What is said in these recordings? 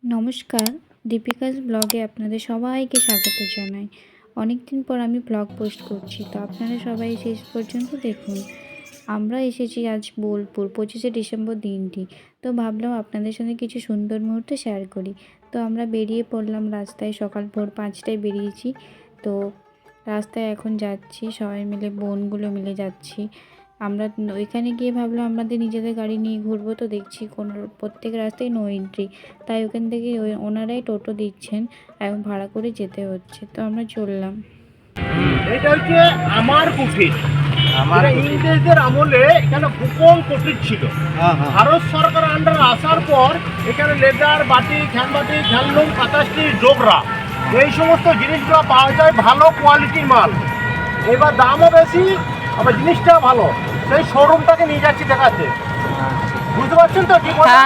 নমস্কার, দীপিকাস ব্লগে আপনাদের সবাইকে স্বাগত জানাই। অনেক দিন পর আমি ব্লগ পোস্ট করছি, তো আপনারা সবাই শেষ পর্যন্ত দেখুন। আমরা এসেছি আজ বোলপুর 25শে ডিসেম্বর দিনটি। তো ভাবলাম আপনাদের সঙ্গে কিছু সুন্দর মুহূর্ত শেয়ার করি। তো আমরা বেরিয়ে পড়লাম রাস্তায়, সকাল ভোর 5টায় বেরিয়েছি। তো রাস্তায় এখন যাচ্ছি, সবাই মিলে বোনগুলো মিলে যাচ্ছি। আমরা ওইখানে গিয়ে ভাবলাম আমাদের নিজেদের গাড়ি নিয়ে ঘুরবো, তো দেখছি কোনো প্রত্যেক রাস্তায় নো এন্ট্রি। তাই ওখান থেকে ওনারাই টোটো দিচ্ছেন এবং ভাড়া করে যেতে হচ্ছে। তো আমরা চললাম। এটা হচ্ছে আমার কুঠির। আমার ইংরেজদের আমলে এখানে গোপন কুঠির ছিল। ভারত সরকার আন্ডার আসার পর এখানে লেদার বাটি, খ্যানবাটি, খ্যানলুম, কাতাস্টি, ডোগরা এই সমস্ত জিনিসগুলো পাওয়া যায়, ভালো কোয়ালিটির মাল। এবার দামও বেশি, আবার জিনিসটাও ভালো। সেই শোরুমটাকে নিয়ে যাচ্ছি দেখাতে, বুঝতে পারছেন তো? ঠিক আছে।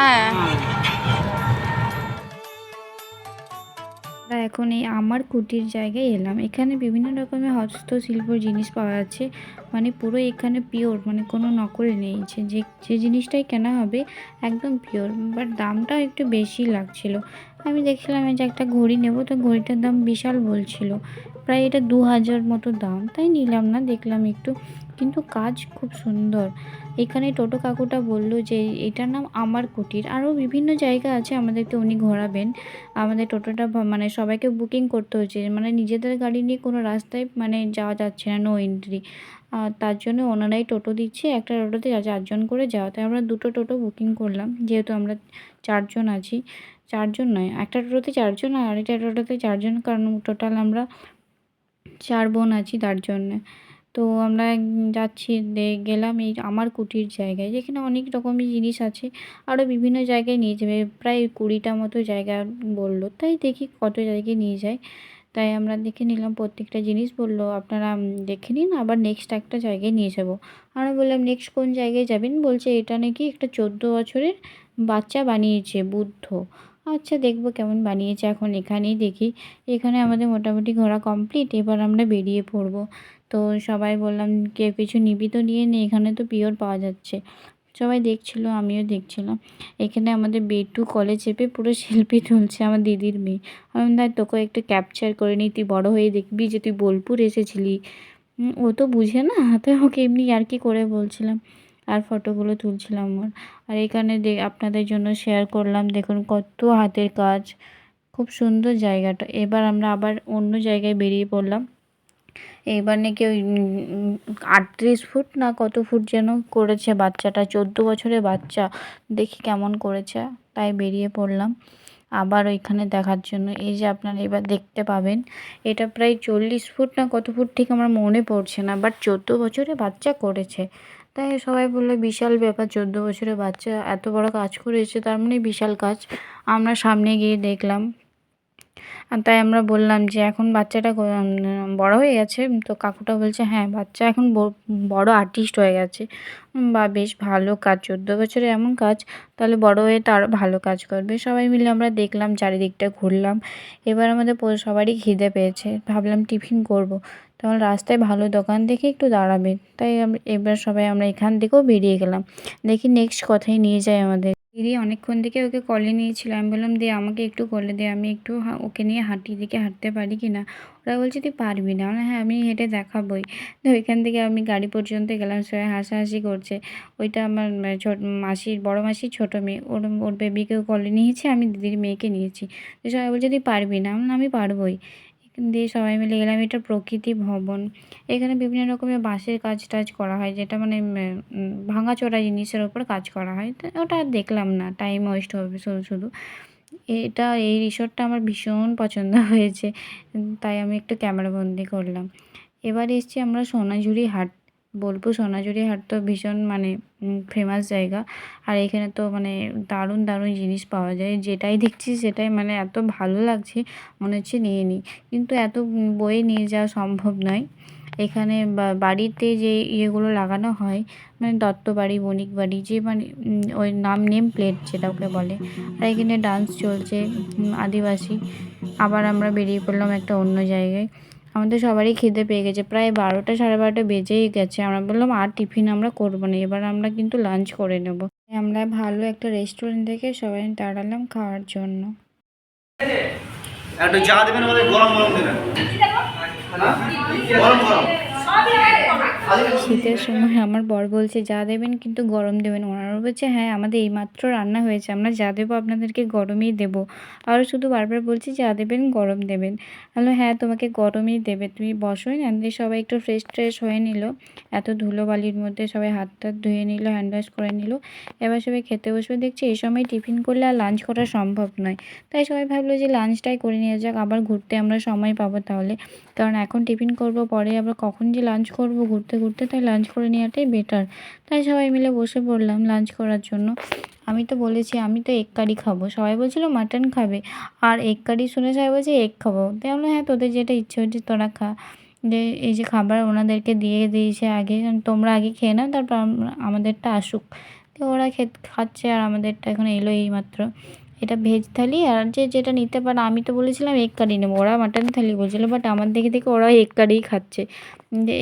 আমরা এখন এই আমার কুটির জায়গায় এলাম। এখানে বিভিন্ন রকমের হস্তশিল্প জিনিস পাওয়া যাচ্ছে, মানে পুরো এখানে পিওর, মানে কোনো নকল নেই। যে যে জিনিসটাই কেনা হবে একদম পিওর, বাট দামটাও একটু বেশি লাগছিল। আমি দেখছিলাম যে একটা ঘড়ি নেব, তো ঘড়িটার দাম বিশাল বলছিল, প্রায় এটা 2000 মতো দাম। তাই নিলাম না, দেখলাম একটু, কিন্তু কাজ খুব সুন্দর। এখানে টোটো কাকুটা বলল যে এটার নাম আমার কুটির। আরও বিভিন্ন জায়গা আছে, আমাদেরকে উনি ঘোরাবেন। আমাদের টোটোটা মানে সবাইকে বুকিং করতে হচ্ছে, মানে নিজেদের গাড়ি নিয়ে কোনো রাস্তায় মানে যাওয়া যাচ্ছে না, নো এন্ট্রি। তার জন্য ওনারাই টোটো দিচ্ছে, একটা টোটোতে 4জন করে যাওয়া। তাই আমরা দুটো টোটো বুকিং করলাম, যেহেতু আমরা 4জন আছি। 4জন নয়, একটা টোটোতে 4জন আর আরেকটা টোটোতে 4জন, কারণ টোটাল আমরা 4 বোন আছি, তার জন্যে। তো আমরা যাচ্ছি, গেলাম এই আমার কুটির জায়গায়, যেখানে অনেক রকমের জিনিস আছে। আরও বিভিন্ন জায়গায় নিয়ে যাবে, প্রায় 20টা মতো জায়গা বললো। তাই দেখি কত জায়গায় নিয়ে যায়। তাই আমরা দেখে নিলাম প্রত্যেকটা জিনিস। বললো আপনারা দেখে নিন, আবার নেক্সট একটা জায়গায় নিয়ে যাব। আমরা বললাম নেক্সট কোন জায়গায় যাবেন? বলছে এটা নাকি একটা 14 বছরের বাচ্চা বানিয়েছে, বুদ্ধ। আচ্ছা, দেখবো কেমন বানিয়েছে। এখন এখানেই দেখি। এখানে আমাদের মোটামুটি ঘোরা কমপ্লিট, এবার আমরা বেরিয়ে পড়বো। তো সবাই বললাম কেউ কিছু নিবি তো নিয়ে নে, এখানে তো পিওর পাওয়া যাচ্ছে। সবাই দেখছিল, আমিও দেখছিলাম। এখানে আমাদের বেটু কলে চেপে পুরো সেলফি তুলছে, আমার দিদির মেয়ে। আমি তাই তোকে একটু ক্যাপচার করে নিই, তুই বড় হয়ে দেখবি যে তুই বোলপুর এসেছিলি। ও তো বুঝে না, তো ওকে এমনি আর কি করে বলছিলাম, আর ফটোগুলো তুলছিলাম ওর। আর এখানে আপনাদের জন্য শেয়ার করলাম, দেখুন কত হাতের কাজ, খুব সুন্দর জায়গাটা। এবার আমরা আবার অন্য জায়গায় বেরিয়ে পড়লাম। এইবার নাকি ওই 38 ফুট না কত ফুট যেন করেছে বাচ্চাটা, 14 বছরের বাচ্চা। দেখি কেমন করেছে, তাই বেরিয়ে পড়লাম আবার ওইখানে দেখার জন্য। এই যে আপনারা এবার দেখতে পাবেন, এটা প্রায় 40 ফুট না কত ফুট ঠিক আমার মনে পড়ছে না, বাট 14 বছরের বাচ্চা করেছে। তাই সবাই বললো বিশাল ব্যাপার, 14 বছরের বাচ্চা এত বড় কাজ করেছে, তার মানে বিশাল কাজ। আমরা সামনে গিয়ে দেখলাম। আর তাই আমরা বললাম যে এখন বাচ্চাটা বড় হয়ে গেছে? তো কাকুটা বলছে হ্যাঁ, বাচ্চা এখন বড় আর্টিস্ট হয়ে গেছে। বা বেশ ভালো কাজ, 14 বছরে এমন কাজ, তাহলে বড় হয়ে তো আরও ভালো কাজ করবে। সবাই মিলে আমরা দেখলাম, চারিদিকটা ঘুরলাম। এবার আমাদের সবারই খিদে পেয়েছে, ভাবলাম টিফিন করব। তখন রাস্তায় ভালো দোকান দেখে একটু দাঁড়াবে, তাই এবার সবাই আমরা এখান থেকেও বেরিয়ে গেলাম। দেখি নেক্সট কোথায় নিয়ে যায় আমাদের। দিদি অনেকক্ষণ থেকে ওকে কলে নিয়েছিল, আমি বললাম দে আমাকে একটু কলে দে, আমি একটু ওকে নিয়ে হাঁটি, দিকে হাঁটতে পারি কি না। ওরা বলছে তুই পারবি না। হ্যাঁ, আমি হেঁটে দেখাবই। তো ওইখান থেকে আমি গাড়ি পর্যন্ত গেলাম, সবাই হাসাহাসি করছে। ওইটা আমার ছোট মাসির, বড় মাসির ছোটো মেয়ে, ওর বেবিকেও কলে নিয়েছে, আমি দিদির মেয়েকে নিয়েছি। তো সবাই বলছে তুই পারবি না, আমি পারবই। দিয়ে সবাই মিলে গেলাম। এটা প্রকৃতি ভবন। এখানে বিভিন্ন রকমের বাঁশের কাজ টাজ করা হয়, যেটা মানে ভাঙাচোরা জিনিসের ওপর কাজ করা হয়। তো ওটা আর দেখলাম না, টাইম ওয়েস্ট হবে শুধু শুধু। এই রিসোর্টটা আমার ভীষণ পছন্দ হয়েছে, তাই আমি একটু ক্যামেরাবন্দি করলাম। এবার এসছি আমরা সোনাঝুরি হাট। বোলপুর সোনাঝুরি হাট তো ভীষণ মানে ফেমাস জায়গা। আর এখানে তো মানে দারুণ দারুণ জিনিস পাওয়া যায়, যেটাই দেখছি সেটাই মানে এত ভালো লাগছে, মনে হচ্ছে নিয়ে নিই। কিন্তু এত বয়ে নিয়ে যাওয়া সম্ভব নয়। এখানে বাড়িতে যে ইয়েগুলো লাগানো হয়, মানে দত্ত বাড়ি, বণিক বাড়ি, যে মানে ওই নেম প্লেট যেটা ওকে বলে। আর এখানে ডান্স চলছে, আদিবাসী। আবার আমরা বেরিয়ে পড়লাম একটা অন্য জায়গায়। আমাদের সবারই খিদে পেয়ে গেছে, প্রায় 12টা, 12:30 বেজেই গেছে। আমরা বললাম আর টিফিন আমরা করবো না, এবার আমরা কিন্তু লাঞ্চ করে নেব। আমরা ভালো একটা রেস্টুরেন্ট থেকে সবাই দাঁড়ালাম খাওয়ার জন্য। একটু চা দেবেন, আমাদের গরম গরম দেবেন। গরম গরম। শীতের সময় আমার বর বলছে যা দেবেন কিন্তু গরম দেবেন। ওনারা বলছে হ্যাঁ আমাদের এইমাত্র রান্না হয়েছে, আমরা যা দেবো আপনাদেরকে গরমই দেবো। আরও শুধু বারবার বলছি যা দেবেন গরম দেবেন। বললো হ্যাঁ তোমাকে গরমই দেবে, তুমি বসোই না। দিয়ে সবাই একটু ফ্রেশ ট্রেশ হয়ে নিল, এত ধুলোবালির মধ্যে সবাই হাত টাত ধুয়ে নিল, হ্যান্ড ওয়াশ করে নিল। এবার সবাই খেতে বসবে। দেখছি এই সময় টিফিন করলে আর লাঞ্চ করা সম্ভব নয়, তাই সবাই ভাবলো যে লাঞ্চটাই করে নিয়ে যাক, আবার ঘুরতে আমরা সময় পাবো তাহলে। কারণ এখন টিফিন করব, পরে আবার কখন যে লাঞ্চ করব ঘুরতে ঘুরতে, তাই লাঞ্চ করে নেওয়াটাই বেটার। তাই সবাই মিলে বসে পড়লাম লাঞ্চ করার জন্য। আমি তো বলেছি আমি তো এগ কারি খাবো, সবাই বলছিল মাটন খাবে, আর এগ কারি শুনে সবাই বলছে এগ খাবো। তাই আমরা হ্যাঁ তোদের যেটা ইচ্ছে হচ্ছে তোরা খা। যে এই যে খাবার ওনাদেরকে দিয়ে দিয়েছে আগে, তোমরা আগে খেয়ে নাও তারপর আমাদেরটা আসুক। তো ওরা খাচ্ছে আর আমাদেরটা এখন এলো এইমাত্র। এটা ভেজ থালি, আর যে যেটা নিতে পারে। আমি তো বলেছিলাম এগ কারি নেবো, ওরা মাটন থালি বলছিলো, বাট আমার দেখে দেখে ওরা এগ কারিই খাচ্ছে।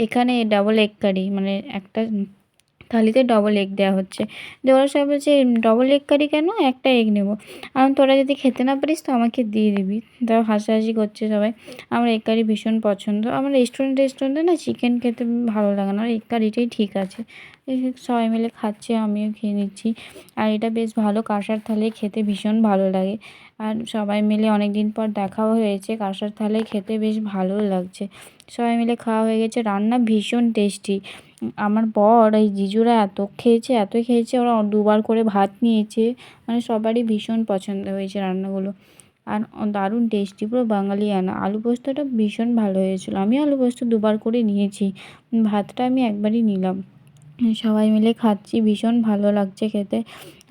এখানে ডাবল এগ কারি, মানে একটা থালিতে ডবল এগ দেওয়া হচ্ছে। দিয়ে ওরা সবাই বলছে ডবল এগ কারি কেন, একটা এগ নেবো। আর তোরা যদি খেতে না পারিস তো আমাকে দিয়ে দিবি। তাও হাসাহাসি করছে সবাই। আমার এগ কারি ভীষণ পছন্দ। আমার রেস্টুরেন্টে না চিকেন খেতে ভালো লাগে না, এগ কারিটাই ঠিক আছে। সবাই মিলে খাচ্ছে, আমিও খেয়ে নিচ্ছি। আর এটা বেশ ভালো, কাঁসার থালায় খেতে ভীষণ ভালো লাগে। আর সবাই মিলে অনেক দিন পর দেখাও হয়েছে, কাঁসার থালায় খেতে বেশ ভালোও লাগছে। সবাই মিলে খাওয়া হয়ে গেছে, রান্না ভীষণ টেস্টি। আমার বর এই জিজুরা এত খেয়েছে, ওরা দুবার করে ভাত নিয়েছে। মানে সবারই ভীষণ পছন্দ হয়েছে রান্নাগুলো। আর দারুণ টেস্টি, পুরো বাঙালিয়ানা। আলু পোস্তটা ভীষণ ভালো হয়েছিলো। আমি আলু পোস্ত দুবার করে নিয়েছি, ভাতটা আমি একবারই নিলাম। সবাই মিলে খাচ্ছি, ভীষণ ভালো লাগছে খেতে।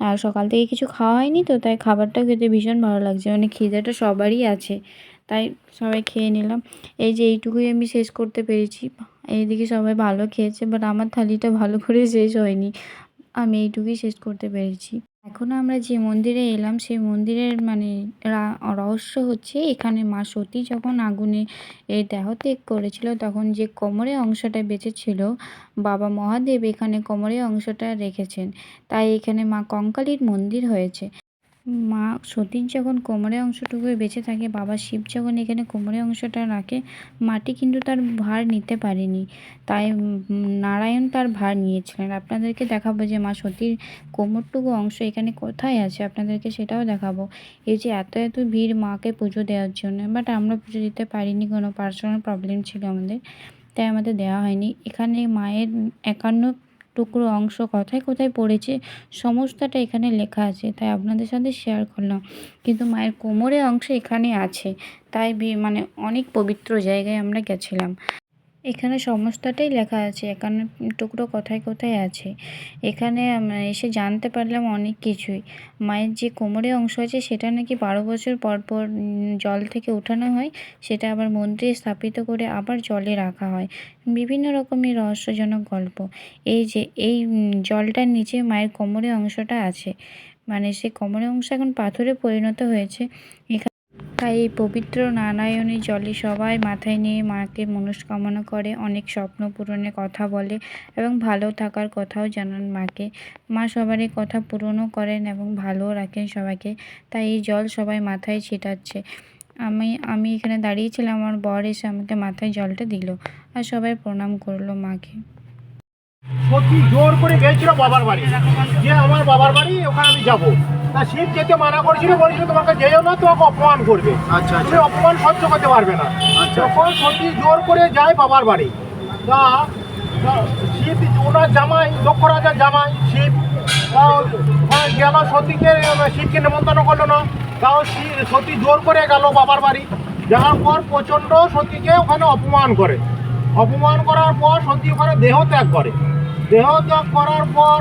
আর সকাল থেকে কিছু খাওয়া হয়নি তো, তাই খাবারটা খেতে ভীষণ ভালো লাগছে। মানে খিদেটা সবারই আছে, তাই সবাই খেয়ে নিলাম। এই যে এইটুকুই আমি শেষ করতে পেরেছি। এইদিকে সবাই ভালো খেয়েছে, বাট আমার থালিটা ভালো করে শেষ হয়নি। আমি এইটুকুই শেষ করতে পেরেছি। এখনও আমরা যে মন্দিরে এলাম সেই মন্দিরের মানে রহস্য হচ্ছে, এখানে মা সতী যখন আগুনে দেহত্যাগ করেছিল তখন যে কোমরের অংশটা বেঁচেছিল, বাবা মহাদেব এখানে কোমরের অংশটা রেখেছেন। তাই এখানে মা কঙ্কালীর মন্দির হয়েছে। মা সতীর যখন কোমরের অংশটুকু বেঁচে থাকে, বাবা শিব যখন এখানে কোমরের অংশটা রাখে, মাটি কিন্তু তার ভার নিতে পারেনি, তাই নারায়ণ তার ভার নিয়েছিলেন। আপনাদেরকে দেখাবো যে মা সতীর কোমরটুকু অংশ এখানে কোথায় আছে, আপনাদেরকে সেটাও দেখাবো। এই যে এত এত ভিড় মাকে পুজো দেওয়ার জন্য, বাট আমরা পুজো দিতে পারিনি, কোনো পার্সোনাল প্রবলেম ছিল আমাদের, তাই আমাদের দেওয়া হয়নি। এখানে মায়ের 51 টুকরো অংশ কোথায় কোথায় পড়েছে সমস্তটা এখানে লেখা আছে, তাই আপনাদের সাথে শেয়ার করলাম। কিন্তু মায়ের কোমরের অংশ এখানে আছে, তাই মানে অনেক পবিত্র জায়গায় আমরা গেছিলাম। এখানে সমস্তটাই লেখা আছে, 51 টুকরো কোথায় কোথায় আছে। এখানে এসে জানতে পারলাম অনেক কিছুই। মায়ের যে কোমরের অংশ আছে সেটা নাকি 12 বছর পর পর জল থেকে ওঠানো হয়, সেটা আবার মন্দিরে স্থাপিত করে আবার জলে রাখা হয়। বিভিন্ন রকমের রহস্যজনক গল্প। এই যে এই জলটার নিচে মায়ের কোমরের অংশটা আছে, মানে সেই কোমরের অংশ এখন পাথরে পরিণত হয়েছে। তাই এই পবিত্র নারায়ণী জলে সবাই মাথায় নিয়ে মাকে মনস্কামনা করে, অনেক স্বপ্ন পূরণের কথা বলে এবং ভালো থাকার কথাও জানান মাকে। মা সবারই কথা পূরণও করেন এবং ভালোও রাখেন সবাইকে, তাই এই জল সবাই মাথায় ছিটাচ্ছে। আমি এখানে দাঁড়িয়েছিলাম, আমার বর এসে আমাকে মাথায় জলটা দিল আর সবাই প্রণাম করলো মাকে। সত্যি জোর করে গেছিল বাবার বাড়ি, যে আমার বাবার বাড়ি ওখানে আমি যাবো। তা শিব যেতে মানা করেছিল, বলেছিল তোমাকে যেও না, তোমাকে অপমান করবে, আচ্ছা তুমি অপমান সহ্য করতে পারবে না। তখন সত্যি জোর করে যায় বাবার বাড়ি। তা শিব ওনার জামাই, দক্ষ রাজার জামাই শিব গেল সতীকে, শিবকে নেমন্তন্ন করলো না, তাও সতী জোর করে গেল বাবার বাড়ি। যাওয়ার পর প্রচণ্ড সতীকে ওখানে অপমান করে। অপমান করার পর সতী ওখানে দেহ ত্যাগ করে। দেহ ত্যাগ করার পর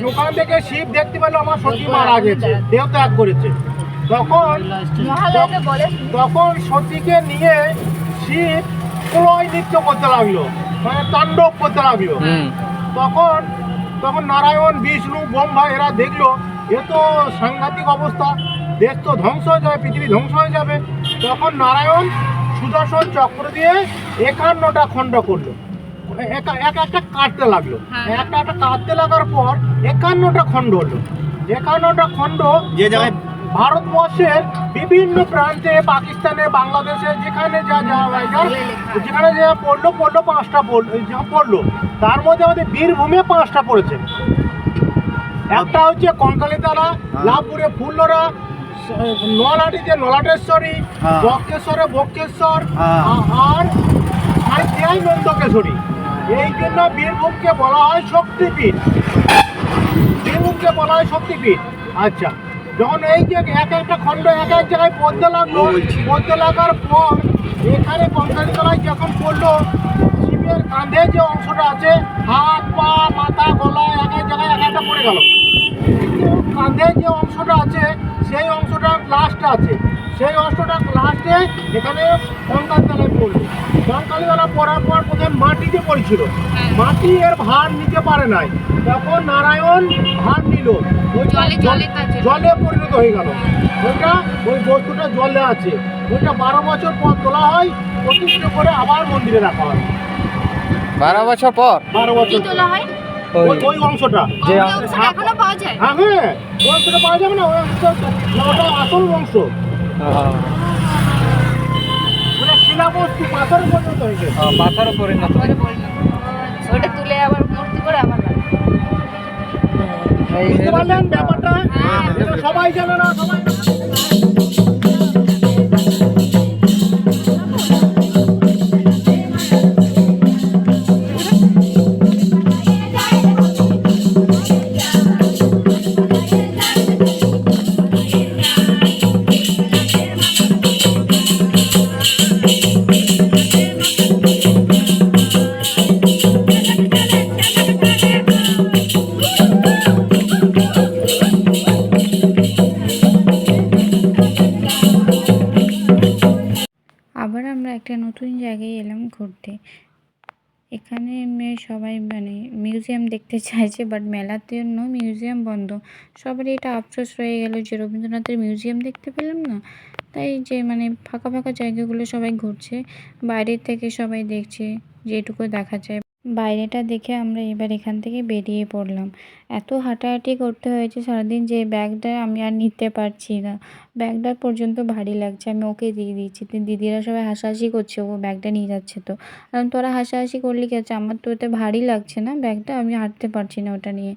ওখান থেকে শিব দেখতে পেল আমার সতী মারা গেছে, দেহ ত্যাগ করেছে। তখন সতীকে নিয়ে শিব প্রলয় নৃত্য করতে লাগলো, মানে তাণ্ডব করতে লাগলো। তখন নারায়ণ, বিষ্ণু, ব্রহ্মা এরা দেখলো এ তো সাংঘাতিক অবস্থা, দেশ তো ধ্বংস হয়ে যাবে, পৃথিবী ধ্বংস হয়ে যাবে। তখন নারায়ণ সুদর্শন চক্র দিয়ে 51টা খণ্ড করলো, একটা কাটতে লাগলো। একটা কাটতে লাগার পর 51টা খণ্ড হলো। 51টা খণ্ড যে জায়গায় ভারতবর্ষের বিভিন্ন প্রান্তে, পাকিস্তানে, বাংলাদেশে, যেখানে যা যাওয়া যায়, যেখানে যা পড়লো 5টা পড়লো। তার মধ্যে আমাদের বীরভূমে 5টা পড়েছে। একটা হচ্ছে কঙ্কালীতলা, লাভপুরে ফুলরা, নলহাটিতে নলাটেশ্বরী, বক্রেশ্বরে বক্রেশ্বর, আর সাঁইথিয়ায় নন্দকেশ্বরী। এই জন্য বীরভূমকে বলা হয় শক্তিপীঠ। বীরভূমকে বলা হয় শক্তিপীঠ। আচ্ছা, যখন এই যে এক একটা খণ্ড এক এক জায়গায় পড়তে লাগলো, পড়তে লাগার পর এখানে কঙ্কালীতলায় যখন পড়লো, শিবের কাঁধে যে অংশটা আছে, হাত পা মাথা গলা এক এক জায়গায় এক একটা পড়ে গেল। কাঁধে যে অংশটা আছে সেই অংশটা লাস্ট আছে, সেই অংশটা লাস্টে এখানে কঙ্কালীতলায় পড়লো। কঙ্কালীতলা পড়ার পর প্রথমে মাটিতে পড়েছিল, মাটি এর ভার নিতে পারে নাই, তখন নারায়ণ ভার নিল, জলে পরিণত হয়ে গেল। ওই বস্তুটা জলে আছে, ওইটা 12 বছর পর তোলা হয়, প্রতিষ্ঠিত করে আবার মন্দিরে রাখা হয়। 12 বছর পর 12 বছর তোলা হয় ওই অংশটা যে এখনো পাওয়া যায়। হ্যাঁ, ওই অংশটা পাওয়া যাবে না, ওই অংশটা ওটা আসল অংশ। ওটা শিলাবস্তু পাথর পর্যন্ত হয়ে গেছে। পাথরও পরিণত পরে বললাম ওটা তুলে আবার মূর্তি করে আবার বুঝতে পারলেন ব্যাপারটা? এটা সবাই জানে না, সবাই আবার আমরা একটা নতুন জায়গায় এলাম ঘুরতে। এখানে সবাই মানে মিউজিয়াম দেখতে চাইছে, বাট মেলার জন্য মিউজিয়াম বন্ধ। সবারই এটা আফসোস রয়ে গেল যে রবীন্দ্রনাথের মিউজিয়াম দেখতে পেলাম না। তাই যে মানে ফাঁকা ফাঁকা জায়গাগুলো সবাই ঘুরছে, বাইরের থেকে সবাই দেখছে যেটুকু দেখা যায়। বাইরেটা দেখে আমরা এবার এখান থেকে বেরিয়ে পড়লাম। এত হাঁটাহাঁটি করতে হয়েছে সারাদিন যে ব্যাগটা আমি আর নিতে পারছি না, ব্যাগটা পর্যন্ত ভারী লাগছে। আমি ওকে দিয়ে দিচ্ছি, দিদিরা সবাই হাসাহাসি করছে, ও ব্যাগটা নিয়ে যাচ্ছে। তো কারণ তোরা হাসাহাসি করলি কি আছে, আমার তো ওতে ভারী লাগছে না ব্যাগটা, আমি হাঁটতে পারছি না ওটা নিয়ে।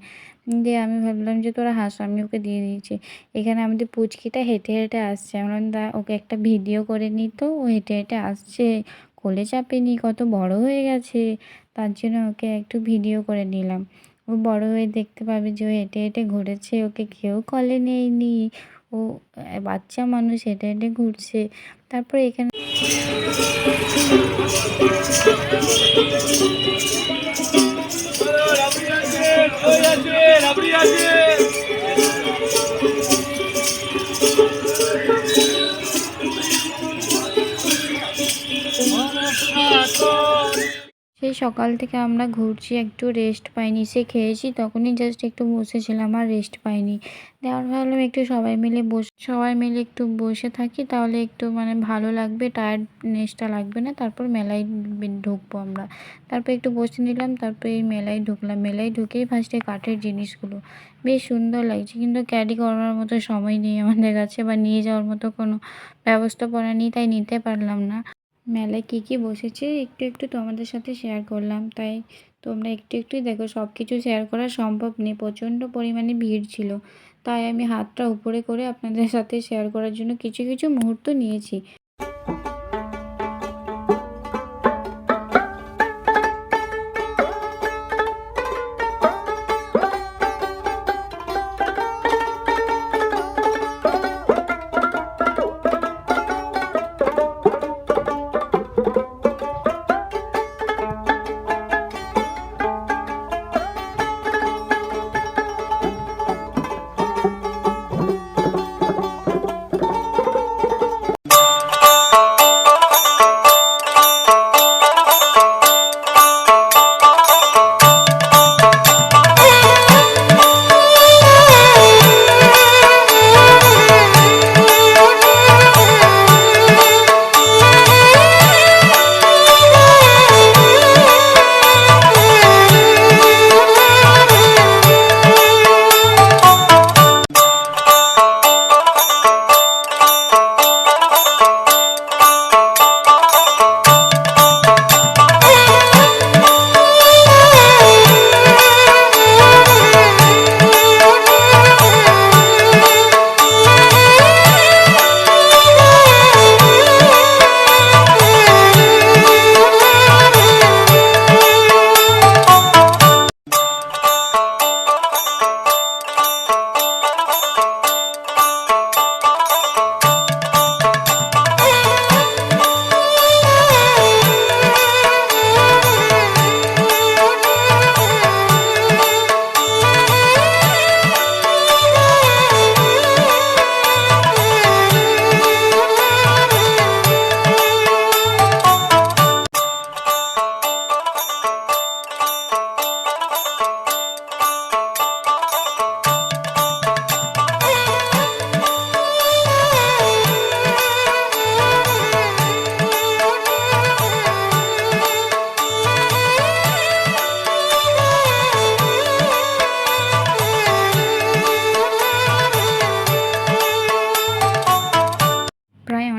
দিয়ে আমি ভাবলাম যে তোরা হাস, আমি ওকে দিয়ে দিয়েছি। এখানে আমাদের পুচকিটা হেঁটে হেঁটে আসছে, আমরা ওকে একটা ভিডিও করে নিই। তো ও হেঁটে হেঁটে আসছে, কোলে চাপেনি, কত বড় হয়ে গেছে, তার জন্য ওকে একটু ভিডিও করে নিলাম। ও বড় হয়ে দেখতে পাবে যে ও হেঁটে হেঁটে ঘুরেছে, ওকে কেউ কলে নেয়নি, ও বাচ্চা মানুষ হেঁটে হেঁটে ঘুরছে। তারপর এখানে সেই সকাল থেকে আমরা ঘুরছি, একটু রেস্ট পাইনি। সে খেয়েছি তখনই জাস্ট একটু বসেছিলাম, আর রেস্ট পাইনি। দেওয়ার ভাবলাম একটু সবাই মিলে একটু বসে থাকি, তাহলে একটু মানে ভালো লাগবে, টায়ার্ডনেসটা লাগবে না। তারপর মেলায় ঢুকবো আমরা। তারপর একটু বসে নিলাম, তারপর এই মেলায় ঢুকলাম। মেলায় ঢুকেই ফার্স্টে কাঠের জিনিসগুলো বেশ সুন্দর লাগছে, কিন্তু ক্যারি করার মতো সময় নেই আমাদের কাছে, বা নিয়ে যাওয়ার মতো কোনো ব্যবস্থাপনা নেই, তাই নিতে পারলাম না। মেলায় কী কী বসেছে একটু একটু তোমাদের সাথে শেয়ার করলাম, তাই তোমরা একটু একটুই দেখো। সব কিছু শেয়ার করা সম্ভব নেই, প্রচণ্ড পরিমাণে ভিড় ছিল। তাই আমি হাতটা উপরে করে আপনাদের সাথে শেয়ার করার জন্য কিছু কিছু মুহূর্ত নিয়েছি।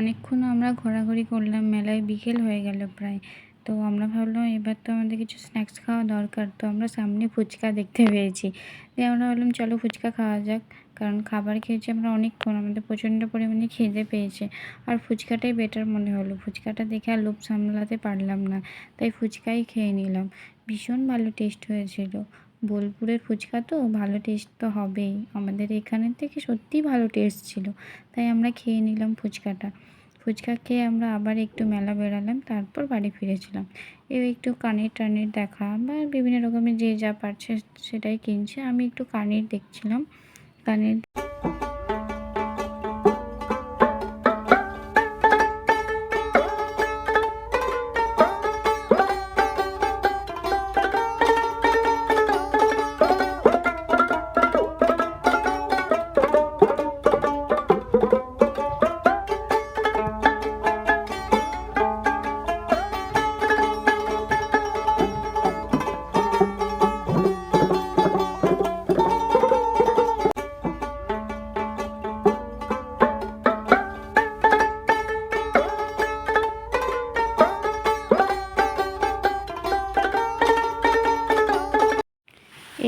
অনেকক্ষণ আমরা ঘোরাঘুরি করলাম, মেলায় বিকেল হয়ে গেল প্রায়। তো আমরা ভাবলাম এবার তো আমাদের কিছু স্ন্যাক্স খাওয়া দরকার। তো আমরা সামনে ফুচকা দেখতে পেয়েছি, দিয়ে আমরা ভাবলাম চলো ফুচকা খাওয়া যাক। কারণ খাবার খেয়েছি আমরা অনেকক্ষণ, আমাদের প্রচণ্ড পরিমাণে খিদে পেয়েছে। আর ফুচকাটাই বেটার মনে হলো, ফুচকাটা দেখে আর লোভ সামলাতে পারলাম না, তাই ফুচকাই খেয়ে নিলাম। ভীষণ ভালো টেস্ট হয়েছিল। বোলপুরের ফুচকা তো ভালো টেস্ট তো হবেই, আমাদের এখানের থেকে সত্যিই ভালো টেস্ট ছিল। তাই আমরা খেয়ে নিলাম ফুচকাটা। ফুচকা খেয়ে আমরা আবার একটু মেলা বেড়ালাম, তারপর বাড়ি ফিরেছিলাম। একটু কানের টানের দেখা বা বিভিন্ন রকমের যে যা পারছে সেটাই কিনছে। আমি একটু কানের দেখছিলাম, কানের।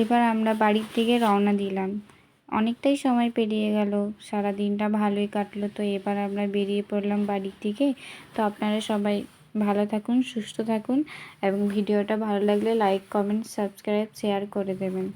এবার আমরা বাড়ির দিকে রওনা দিলাম। অনেকটাই সময় পেরিয়ে গেল, সারা দিনটা ভালোই কাটলো। তো এবার আমরা বেরিয়ে পড়লাম বাড়ির দিকে। তো আপনারা সবাই ভালো থাকুন, সুস্থ থাকুন, এবং ভিডিওটা ভালো লাগলে লাইক, কমেন্ট, সাবস্ক্রাইব, শেয়ার করে দেবেন।